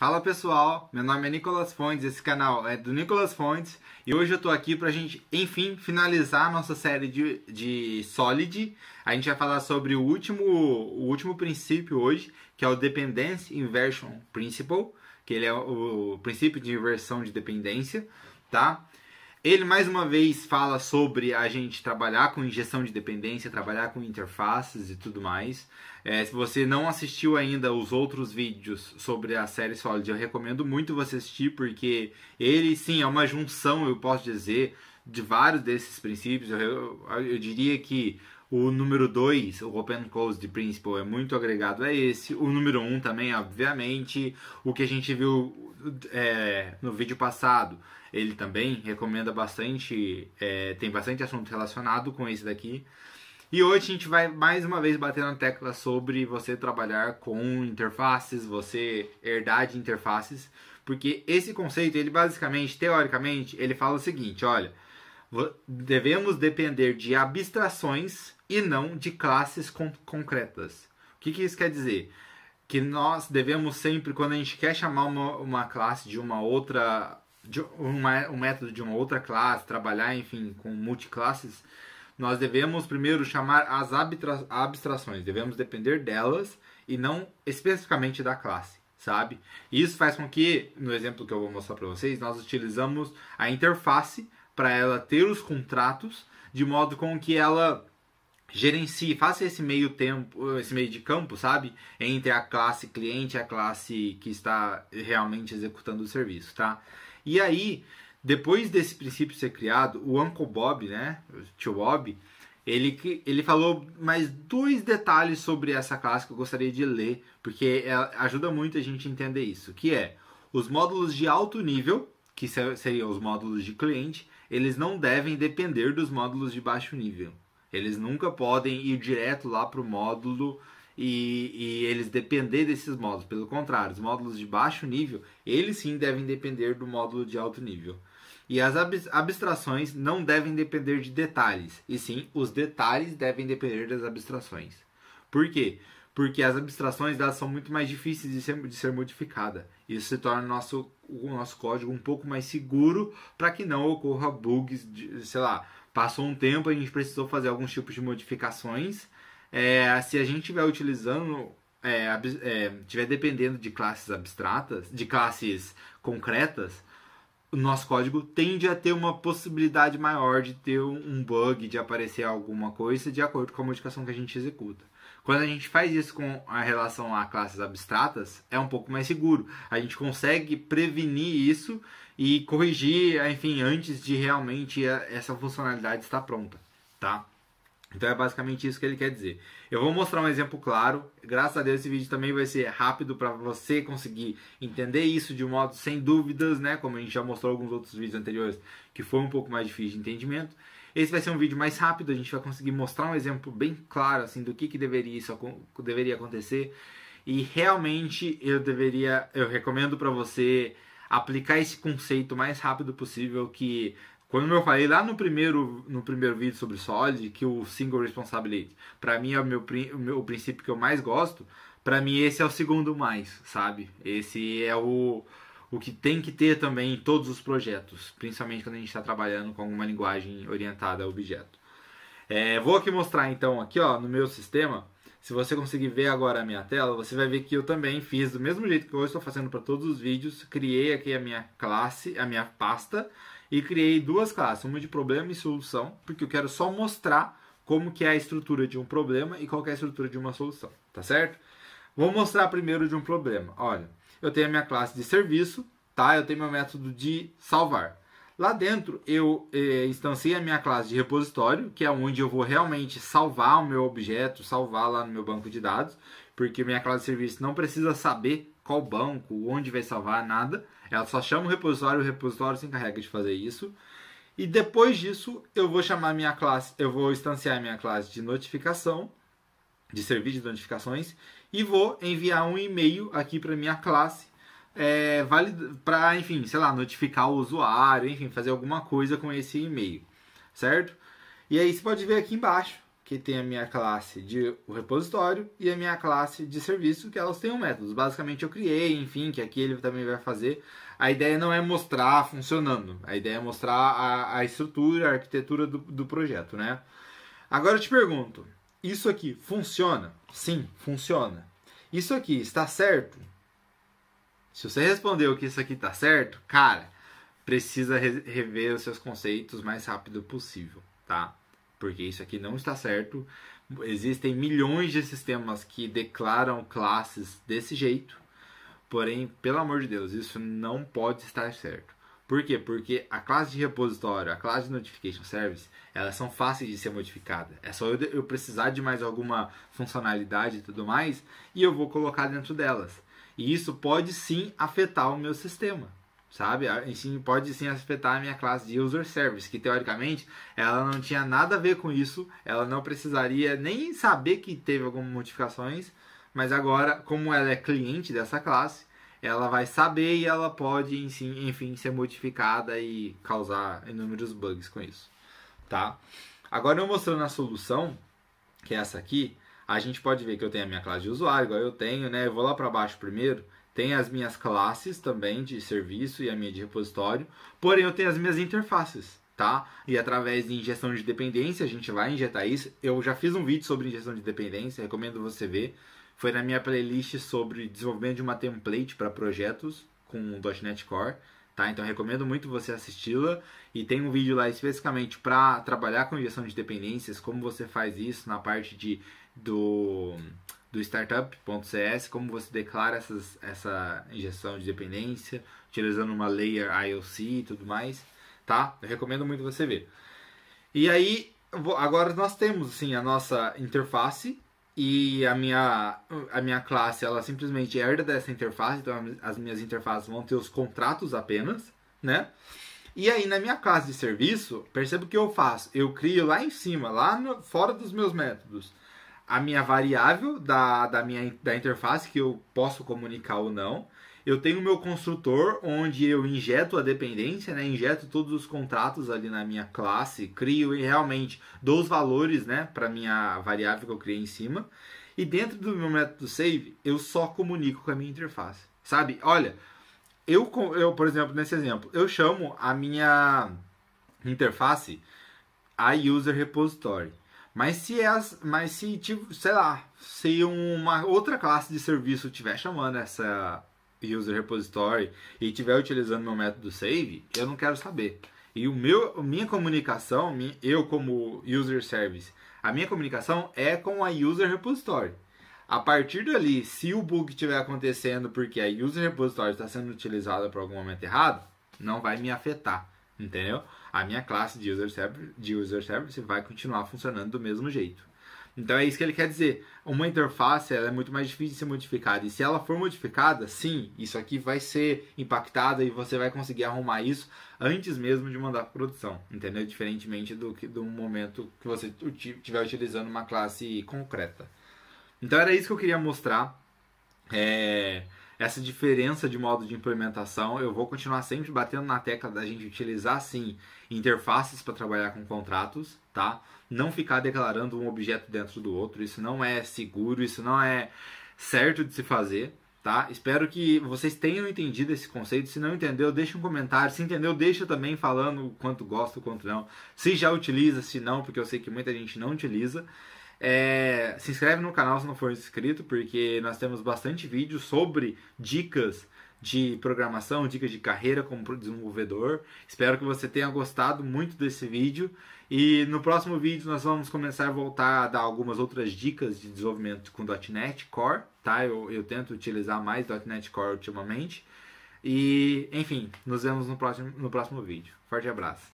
Fala pessoal, meu nome é Nicolas Fontes, esse canal é do Nicolas Fontes e hoje eu tô aqui pra gente, enfim, finalizar a nossa série de Solid. A gente vai falar sobre o último princípio hoje, que é o Dependency Inversion Principle, que ele é o princípio de inversão de dependência, tá? Ele mais uma vez fala sobre a gente trabalhar com injeção de dependência, trabalhar com interfaces e tudo mais. Se você não assistiu ainda os outros vídeos sobre a série Solid, eu recomendo muito você assistir, porque ele sim é uma junção, eu posso dizer, de vários desses princípios. Eu diria que o número 2, o Open Closed Principle, é muito agregado a esse. O número 1 também, obviamente. O que a gente viu no vídeo passado, ele também recomenda bastante, tem bastante assunto relacionado com esse daqui. E hoje a gente vai mais uma vez bater na tecla sobre você trabalhar com interfaces, você herdar de interfaces, porque esse conceito, ele basicamente, teoricamente, ele fala o seguinte, olha, devemos depender de abstrações e não de classes concretas. O que isso quer dizer? Que nós devemos sempre, quando a gente quer chamar uma classe de uma outra, um método de uma outra classe, trabalhar, enfim, com multiclasses, nós devemos primeiro chamar as abstrações, devemos depender delas e não especificamente da classe, sabe? Isso faz com que, no exemplo que eu vou mostrar para vocês, nós utilizamos a interface para ela ter os contratos, de modo com que ela gerencie, faça esse meio de campo, sabe? Entre a classe cliente e a classe que está realmente executando o serviço, tá? E aí, depois desse princípio ser criado, o Uncle Bob, né, o tio Bob, ele falou mais dois detalhes sobre essa classe que eu gostaria de ler, porque ajuda muito a gente a entender isso, que é os módulos de alto nível, que seriam os módulos de cliente, eles não devem depender dos módulos de baixo nível. Eles nunca podem ir direto lá para o módulo e eles depender desses módulos. Pelo contrário, os módulos de baixo nível, eles sim devem depender do módulo de alto nível. E as abstrações não devem depender de detalhes, e sim os detalhes devem depender das abstrações. Por quê? Porque as abstrações elas são muito mais difíceis de ser modificadas. Isso se torna o nosso código um pouco mais seguro para que não ocorra bugs, sei lá, passou um tempo, a gente precisou fazer alguns tipos de modificações. Se a gente estiver utilizando, estiver dependendo de classes abstratas, de classes concretas, o nosso código tende a ter uma possibilidade maior de ter um bug, de aparecer alguma coisa de acordo com a modificação que a gente executa. Quando a gente faz isso com a relação a classes abstratas, é um pouco mais seguro. A gente consegue prevenir isso e corrigir, enfim, antes de realmente essa funcionalidade estar pronta, tá? Então é basicamente isso que ele quer dizer. Eu vou mostrar um exemplo claro. Graças a Deus esse vídeo também vai ser rápido para você conseguir entender isso de um modo sem dúvidas, né? Como a gente já mostrou em alguns outros vídeos anteriores, que foi um pouco mais difícil de entendimento. Esse vai ser um vídeo mais rápido, a gente vai conseguir mostrar um exemplo bem claro assim do que deveria acontecer. E realmente eu recomendo para você aplicar esse conceito o mais rápido possível, que quando eu falei lá no primeiro vídeo sobre Solid, que o Single Responsibility, para mim é o princípio que eu mais gosto, para mim esse é o segundo mais, sabe? Esse é o que tem que ter também em todos os projetos, principalmente quando a gente está trabalhando com alguma linguagem orientada a objeto. Vou aqui mostrar então, aqui ó, no meu sistema, se você conseguir ver agora a minha tela, você vai ver que eu também fiz do mesmo jeito que eu estou fazendo para todos os vídeos, criei aqui a minha classe, a minha pasta, e criei duas classes, uma de problema e solução, porque eu quero só mostrar como que é a estrutura de um problema e qual que é a estrutura de uma solução, tá certo? Vou mostrar primeiro de um problema. Olha, eu tenho a minha classe de serviço, tá? Eu tenho meu método de salvar. Lá dentro eu instanciei a minha classe de repositório, que é onde eu vou realmente salvar o meu objeto, salvar lá no meu banco de dados, porque minha classe de serviço não precisa saber qual banco, onde vai salvar, nada. Ela só chama o repositório se encarrega de fazer isso. E depois disso, eu vou chamar minha classe, eu vou instanciar minha classe de notificação, de serviço de notificações, e vou enviar um e-mail aqui para minha classe, para, enfim, sei lá, notificar o usuário, enfim, fazer alguma coisa com esse e-mail, certo? E aí você pode ver aqui embaixo que tem a minha classe de repositório e a minha classe de serviço, que elas têm um método. Basicamente eu criei, enfim, que aqui ele também vai fazer. A ideia não é mostrar funcionando, a ideia é mostrar a estrutura, a arquitetura do projeto, né? Agora eu te pergunto, isso aqui funciona? Sim, funciona. Isso aqui está certo? Se você respondeu que isso aqui está certo, cara, precisa rever os seus conceitos o mais rápido possível, tá? Porque isso aqui não está certo. Existem milhões de sistemas que declaram classes desse jeito. Porém, pelo amor de Deus, isso não pode estar certo. Por quê? Porque a classe de repositório, a classe de Notification Service, elas são fáceis de ser modificadas. É só eu precisar de mais alguma funcionalidade e tudo mais, e eu vou colocar dentro delas. E isso pode sim afetar o meu sistema, sabe? Pode sim afetar a minha classe de User Service, que teoricamente ela não tinha nada a ver com isso, ela não precisaria nem saber que teve algumas modificações, mas agora, como ela é cliente dessa classe, ela vai saber e ela pode, enfim, ser modificada e causar inúmeros bugs com isso, tá? Agora eu mostrando a solução, que é essa aqui, a gente pode ver que eu tenho a minha classe de usuário, igual eu tenho, né? Eu vou lá para baixo primeiro, tem as minhas classes também de serviço e a minha de repositório, porém eu tenho as minhas interfaces, tá? E através de injeção de dependência a gente vai injetar isso. Eu já fiz um vídeo sobre injeção de dependência, recomendo você ver. Foi na minha playlist sobre desenvolvimento de uma template para projetos com .NET Core, tá? Então recomendo muito você assisti-la. E tem um vídeo lá especificamente para trabalhar com injeção de dependências, como você faz isso na parte do startup.cs, como você declara essa injeção de dependência, utilizando uma layer IOC e tudo mais, tá? Eu recomendo muito você ver. E aí, agora nós temos assim, a nossa interface, e a minha classe, ela simplesmente herda dessa interface, então as minhas interfaces vão ter os contratos apenas, né? E aí na minha classe de serviço, perceba o que eu faço. Eu crio lá em cima, fora dos meus métodos, a minha variável da interface, que eu posso comunicar ou não. Eu tenho o meu construtor, onde eu injeto a dependência, né? Injeto todos os contratos ali na minha classe, crio e realmente dou os valores, né, para minha variável que eu criei em cima. E dentro do meu método save, eu só comunico com a minha interface, sabe? Olha, eu por exemplo, nesse exemplo, eu chamo a minha interface a user repository. Mas se tipo, sei lá, se uma outra classe de serviço estiver chamando essa user repository e estiver utilizando meu método save, eu não quero saber. E minha comunicação, eu como user service, a minha comunicação é com a user repository. A partir dali, se o bug estiver acontecendo porque a user repository está sendo utilizada por algum momento errado, não vai me afetar, entendeu? A minha classe de user service vai continuar funcionando do mesmo jeito. Então é isso que ele quer dizer. Uma interface ela é muito mais difícil de ser modificada. E se ela for modificada, sim, isso aqui vai ser impactado e você vai conseguir arrumar isso antes mesmo de mandar para produção. Entendeu? Diferentemente do momento que você estiver utilizando uma classe concreta. Então era isso que eu queria mostrar. Essa diferença de modo de implementação. Eu vou continuar sempre batendo na tecla da gente utilizar, sim, interfaces para trabalhar com contratos, tá? Não ficar declarando um objeto dentro do outro. Isso não é seguro, isso não é certo de se fazer, tá? Espero que vocês tenham entendido esse conceito. Se não entendeu, deixa um comentário. Se entendeu, deixa também falando o quanto gosta, o quanto não. Se já utiliza, se não, porque eu sei que muita gente não utiliza. Se inscreve no canal se não for inscrito, porque nós temos bastante vídeos sobre dicas de programação, dicas de carreira como desenvolvedor. Espero que você tenha gostado muito desse vídeo. E no próximo vídeo nós vamos começar a voltar a dar algumas outras dicas de desenvolvimento com .NET Core, tá? Eu tento utilizar mais .NET Core ultimamente. E, enfim, nos vemos no próximo vídeo. Forte abraço!